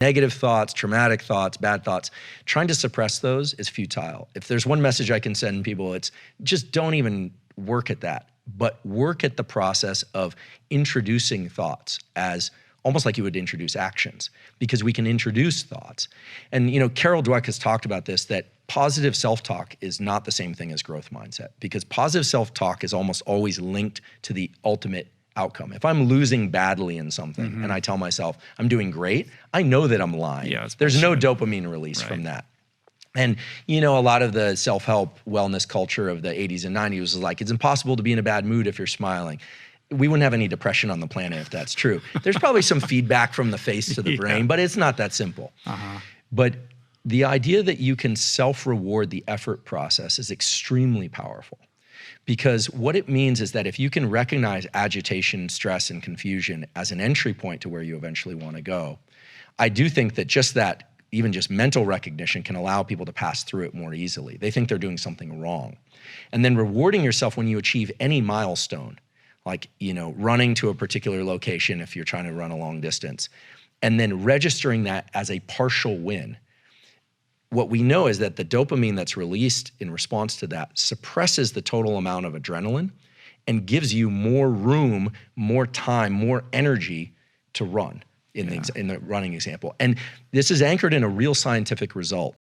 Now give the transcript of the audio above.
Negative thoughts, traumatic thoughts, bad thoughts, trying to suppress those is futile. If there's one message I can send people, it's just don't even work at that, but work at the process of introducing thoughts as almost like you would introduce actions, because we can introduce thoughts. And Carol Dweck has talked about this, that positive self-talk is not the same thing as growth mindset, because positive self-talk is almost always linked to the ultimate outcome. If I'm losing badly in something and I tell myself I'm doing great, I know that I'm lying. Yeah, there's no dopamine release from that. And a lot of the self-help wellness culture of the 80s and 90s was like, it's impossible to be in a bad mood if you're smiling. We wouldn't have any depression on the planet if that's true. There's probably some feedback from the face to the brain, but it's not that simple. But the idea that you can self-reward the effort process is extremely powerful, because what it means is that if you can recognize agitation, stress, and confusion as an entry point to where you eventually want to go, I do think that even just mental recognition can allow people to pass through it more easily. They think they're doing something wrong. And then rewarding yourself when you achieve any milestone, like running to a particular location if you're trying to run a long distance, and then registering that as a partial win. What we know is that the dopamine that's released in response to that suppresses the total amount of adrenaline and gives you more room, more time, more energy to run in the running example. And this is anchored in a real scientific result.